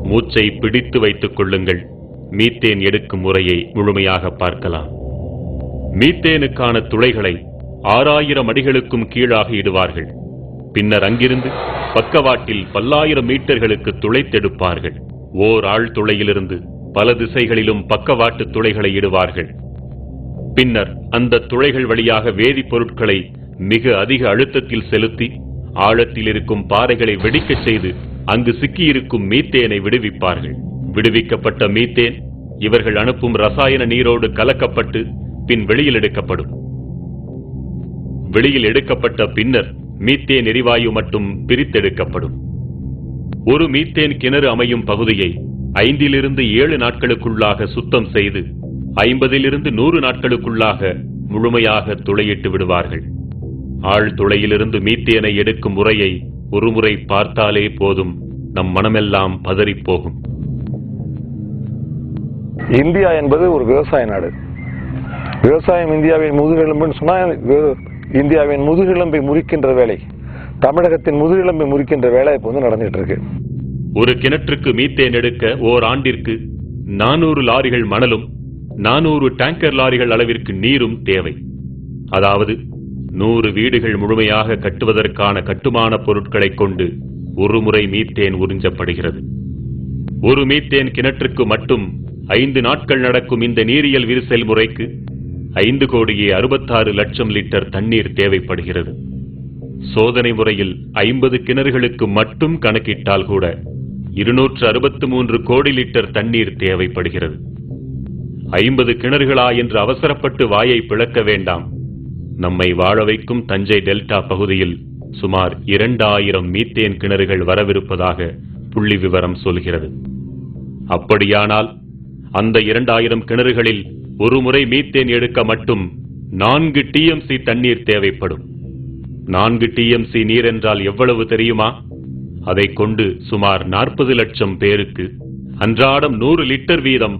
மூச்சை பிடித்து வைத்துக் கொள்ளுங்கள். மீத்தேன் எடுக்கும் முறையை முழுமையாக பார்க்கலாம். மீத்தேனுக்கான துளைகளை 6000 அடிகளுக்கும் கீழாக இடுவார்கள். பின்னர் அங்கிருந்து பக்கவாட்டில் பல்லாயிரம் மீட்டர்களுக்கு துளைத்தெடுப்பார்கள். ஓர் ஆழ் துளையிலிருந்து பல திசைகளிலும் பக்கவாட்டு துளைகளை இடுவார்கள். பின்னர் அந்த துளைகள் வழியாக வேதிப்பொருட்களை மிக அதிக அழுத்தத்தில் செலுத்தி ஆழத்தில் இருக்கும் பாறைகளை வெடிக்கச் செய்து அங்கு சிக்கியிருக்கும் மீத்தேனை விடுவிப்பார்கள். விடுவிக்கப்பட்ட மீத்தேன் இவர்கள் அனுப்பும் ரசாயன நீரோடு கலக்கப்பட்டு பின் வெளியில் எடுக்கப்படும். வெளியில் எடுக்கப்பட்ட பின்னர் மீத்தேன் எரிவாயு மட்டும் பிரித்தெடுக்கப்படும். ஒரு மீத்தேன் கிணறு அமையும் பகுதியை 5 to 7 நாட்களுக்குள்ளாக சுத்தம் செய்து 50 to 100 நாட்களுக்குள்ளாக முழுமையாக துளையிட்டு விடுவார்கள். ஆழ் துளையிலிருந்து மீத்தேனை எடுக்கும் முறையை ஒருமுறை பார்த்தாலே போதும், நம் மனமெல்லாம் பதறிப்போகும். இந்தியா என்பது ஒரு விவசாய நாடு. விவசாயம் இந்தியாவின் முதுகெலும்புன்னு சொன்னா, இந்தியாவின் முதுகெலும்பை முறிக்கின்ற வேலை, தமிழகத்தின் முதுகெலும்பை முறிக்கின்ற வேலை இப்ப நடந்துட்டு இருக்கு. ஒரு கிணற்றுக்கு மீத்தேன் எடுக்க ஓர் ஆண்டிற்கு 400 லாரிகள் மணலும் 400 டேங்கர் லாரிகள் அளவிற்கு நீரும் தேவை. அதாவது 100 வீடுகள் முழுமையாக கட்டுவதற்கான கட்டுமான பொருட்களை கொண்டு ஒரு முறை மீத்தேன் உறிஞ்சப்படுகிறது. ஒரு மீத்தேன் கிணற்றுக்கு மட்டும் 5 நாட்கள் நடக்கும் இந்த நீரியல் விரிசல் முறைக்கு 5,66,00,000 லிட்டர் தண்ணீர் தேவைப்படுகிறது. சோதனை முறையில் 50 கிணறுகளுக்கு மட்டும் கணக்கிட்டால் கூட 263 கோடி லிட்டர் தண்ணீர் தேவைப்படுகிறது. 50 கிணறுகளா என்று அவசரப்பட்டு வாயை பிளக்க வேண்டாம். நம்மை வாழ வைக்கும் தஞ்சை டெல்டா பகுதியில் சுமார் 2000 மீத்தேன் கிணறுகள் வரவிருப்பதாக புள்ளி விவரம் சொல்கிறது. அப்படியானால் அந்த 2000 கிணறுகளில் ஒரு முறை மீத்தேன் எடுக்க மட்டும் 4 TMC தண்ணீர் தேவைப்படும். 4 TMC நீர் என்றால் எவ்வளவு தெரியுமா? அதை கொண்டு சுமார் 40 லட்சம் பேருக்கு அன்றாடம் 100 லிட்டர் வீதம்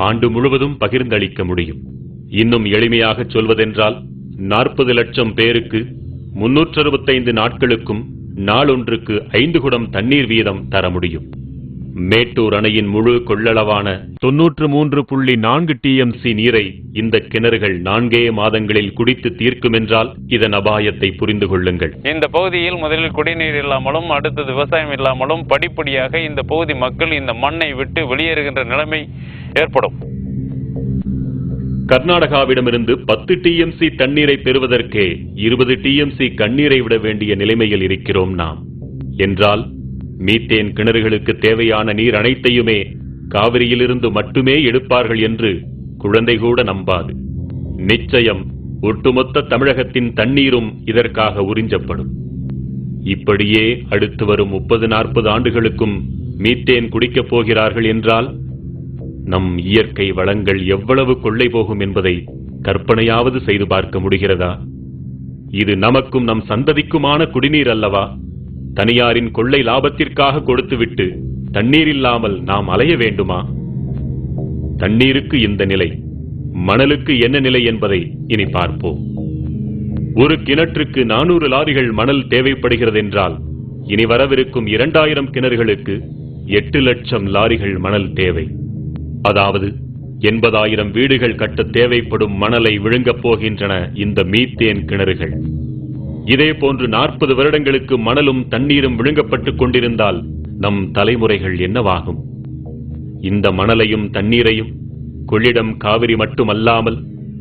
ஆண்டு முழுவதும் பகிர்ந்தளிக்க முடியும். இன்னும் எளிமையாக சொல்வதென்றால் 40 லட்சம் பேருக்கு 365 நாட்களுக்கும் நாளொன்றுக்கு 5 குடம் தண்ணீர் வீதம் தர முடியும். மேட்டூர் அணையின் முழு கொள்ளளவான 93.4 TMC நீரை இந்த கிணறுகள் 4 மாதங்களில் குடித்து தீர்க்கும் என்றால் இதன் அபாயத்தை புரிந்து கொள்ளுங்கள். இந்த பகுதியில் முதலில் குடிநீர் இல்லாமலும் அடுத்தது விவசாயம் இல்லாமலும் படிப்படியாக இந்த பகுதி மக்கள் இந்த மண்ணை விட்டு வெளியேறுகின்ற நிலைமை ஏற்படும். கர்நாடகாவிடமிருந்து 10 TMC தண்ணீரை பெறுவதற்கே 20 TMC கண்ணீரை விட வேண்டிய நிலைமையில் இருக்கிறோம் நாம். என்றால் மீத்தேன் கிணறுகளுக்கு தேவையான நீர் அனைத்தையுமே காவிரியிலிருந்து மட்டுமே எடுப்பார்கள் என்று குழந்தை கூட நம்பாது. நிச்சயம் ஒட்டுமொத்த தமிழகத்தின் தண்ணீரும் இதற்காக உறிஞ்சப்படும். இப்படியே அடுத்து வரும் 30-40 ஆண்டுகளுக்கும் மீத்தேன் குடிக்கப் போகிறார்கள் என்றால் நம் இயற்கை வளங்கள் எவ்வளவு கொள்ளை போகும் என்பதை கற்பனையாவது செய்து பார்க்க முடிகிறதா? இது நமக்கும் நம் சந்ததிக்குமான குடிநீர் அல்லவா? தனியாரின் கொள்ளை லாபத்திற்காக கொடுத்துவிட்டு தண்ணீர் இல்லாமல் நாம் அலைய வேண்டுமா? தண்ணீருக்கு இந்த நிலை, மணலுக்கு என்ன நிலை என்பதை இனி பார்ப்போம். ஒரு கிணற்றுக்கு 400 லாரிகள் மணல் தேவைப்படுகிறது என்றால் இனி வரவிருக்கும் 2000 கிணறுகளுக்கு 8 லட்சம் லாரிகள் மணல் தேவை. அதாவது 80,000 வீடுகள் கட்ட தேவைப்படும் மணலை விழுங்கப் போகின்றன இந்த மீத்தேன் கிணறுகள். இதே போன்று 40 வருடங்களுக்கு மணலும் தண்ணீரும் விழுங்கப்பட்டுக் கொண்டிருந்தால் நம் தலைமுறைகள் என்னவாகும்? இந்த மணலையும் தண்ணீரையும் கொள்ளிடம் காவிரி மட்டுமல்லாமல்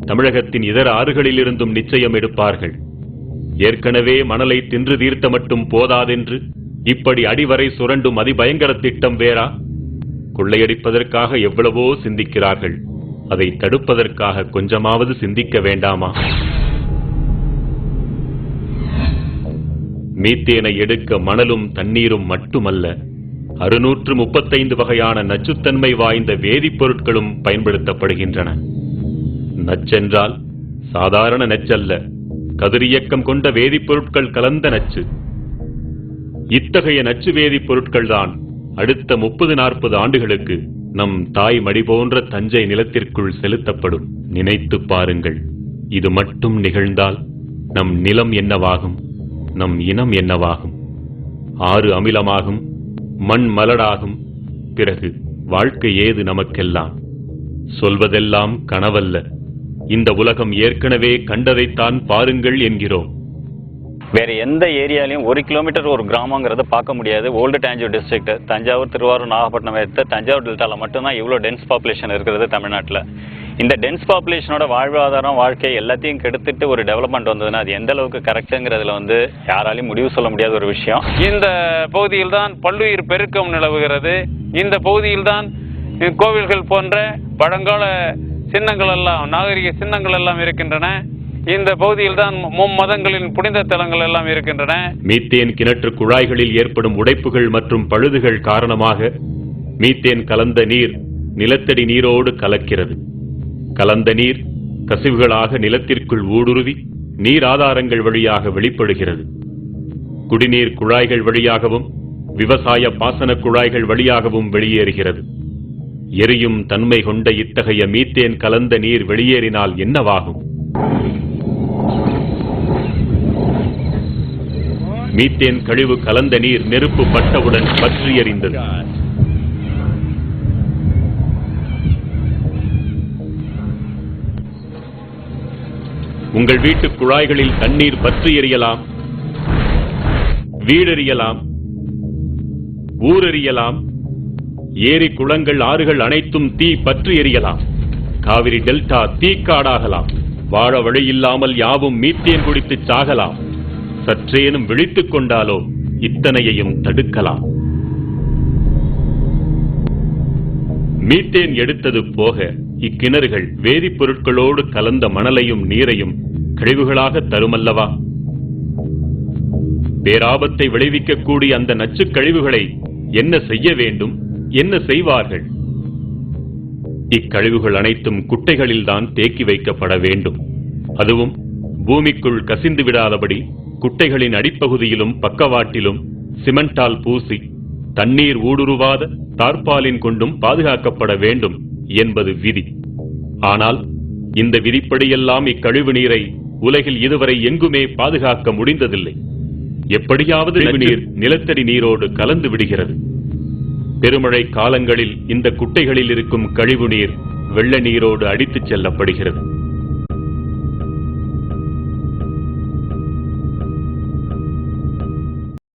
தமிழகத்தின் இதர ஆறுகளிலிருந்தும் நிச்சயம் எடுப்பார்கள். ஏற்கனவே மணலை தின்று தீர்த்த மட்டும் போதாதென்று இப்படி அடிவரை சுரண்டும் அதிபயங்கர திட்டம் வேறா? கொள்ளையடிப்பதற்காக எவ்வளவோ சிந்திக்கிறார்கள், அதை தடுப்பதற்காக கொஞ்சமாவது சிந்திக்க வேண்டாமா? மீத்தேனை எடுக்க மணலும் தண்ணீரும் மட்டுமல்ல, 635 வகையான நச்சுத்தன்மை வாய்ந்த வேதிப்பொருட்களும் பயன்படுத்தப்படுகின்றன. நச்சென்றால் சாதாரண நச்சல்ல, கதிரியக்கம் கொண்ட வேதிப்பொருட்கள் கலந்த நச்சு. இத்தகைய நச்சு வேதிப்பொருட்கள் தான் அடுத்த 30-40 ஆண்டுகளுக்கு நம் தாய் மடி போன்ற தஞ்சை நிலத்திற்குள் செலுத்தப்படும். நினைத்து பாருங்கள், இது மட்டும் நிகழ்ந்தால் நம் நிலம் என்னவாகும்? நம் இனம் என்னவாகும்? ஆறு அமிலமாகும், மண் மலடாகும், பிறகு வாழ்க்கை ஏது நமக்கெல்லாம்? சொல்வதெல்லாம் கனவல்ல, இந்த உலகம் ஏற்கனவே கண்டதைத்தான் பாருங்கள் என்கிறோம். வேற எந்த ஏரியாலையும் 1 கிலோமீட்டர் ஒரு கிராமங்கிறத பார்க்க முடியாது. ஓல்டு தஞ்சாவூர் டிஸ்ட்ரிக்ட், தஞ்சாவூர், திருவாரூர், நாகப்பட்டினம் எடுத்து தஞ்சாவூர் டெல்டாவில் மட்டும்தான் இவ்வளோ டென்ஸ் பாப்புலேஷன் இருக்கிறது தமிழ்நாட்டில். இந்த டென்ஸ் பாப்புலேஷனோட வாழ்வாதாரம், வாழ்க்கை எல்லாத்தையும் கெடுத்துட்டு ஒரு டெவலப்மெண்ட் வந்ததுன்னா அது எந்த அளவுக்கு கரெக்டுங்கிறதுல யாராலையும் முடிவு சொல்ல முடியாத ஒரு விஷயம். இந்த பகுதியில் தான் பல்லுயிர் பெருக்கம் நிலவுகிறது. இந்த பகுதியில் தான் கோவில்கள் போன்ற பழங்கால சின்னங்கள் எல்லாம், நாகரிக சின்னங்கள் எல்லாம் இருக்கின்றன. இந்த பகுதியில் தான் மும்மதங்களின் புனித தலங்கள் எல்லாம் இருக்கின்றன. மீத்தேன் கிணற்று குழாய்களில் ஏற்படும் உடைப்புகள் மற்றும் பழுதுகள் காரணமாக மீத்தேன் கலந்த நீர் நிலத்தடி நீரோடு கலக்கிறது. கலந்த நீர் கசிவுகளாக நிலத்திற்குள் ஊடுருவி நீர் ஆதாரங்கள் வழியாக வெளிப்படுகிறது. குடிநீர் குழாய்கள் வழியாகவும் விவசாய பாசன குழாய்கள் வழியாகவும் வெளியேறுகிறது. எரியும் தன்மை கொண்ட இத்தகைய மீத்தேன் கலந்த நீர் வெளியேறினால் என்னவாகும்? மீத்தேன் கழிவு கலந்த நீர் நெருப்பு பட்டவுடன் பற்றி எறிந்தது. உங்கள் வீட்டு குழாய்களில் தண்ணீர் பற்றி எறியலாம், வீடெறியலாம், ஊரெறியலாம், ஏரி குளங்கள் ஆறுகள் அனைத்தும் தீ பற்றி எறியலாம். காவிரி டெல்டா தீக்காடாகலாம். வாழ வழியில்லாமல் யாவும் மீத்தேன் குடித்து சாகலாம். சற்றேனும் விழித்துக் கொண்டாலோ இத்தனையையும் தடுக்கலாம். மீத்தேன் எடுத்தது போக இக்கிணறுகள் வேதிப்பொருட்களோடு கலந்த மணலையும் நீரையும் கழிவுகளாக தருமல்லவா? பேராபத்தை விளைவிக்கக்கூடிய அந்த நச்சுக் கழிவுகளை என்ன செய்ய வேண்டும், என்ன செய்வார்கள்? இக்கழிவுகள் அனைத்தும் குட்டைகளில்தான் தேக்கி வைக்கப்பட வேண்டும். அதுவும் பூமிக்குள் கசிந்து விடாதபடி குட்டைகளின் அடிப்பகுதியிலும் பக்கவாட்டிலும் சிமெண்டால் பூசி தண்ணீர் ஊடுருவாத தார்பாலின் கொண்டும் பாதுகாக்கப்பட வேண்டும் என்பது விதி. ஆனால் இந்த விதிப்படியெல்லாம் இக்கழிவு நீரை உலகில் இதுவரை எங்குமே பாதுகாக்க முடிந்ததில்லை. எப்படியாவது நீர் நிலத்தடி நீரோடு கலந்து விடுகிறது. பெருமழை காலங்களில் இந்த குட்டைகளில் இருக்கும் கழிவு நீர் வெள்ள நீரோடு அடித்துச் செல்லப்படுகிறது.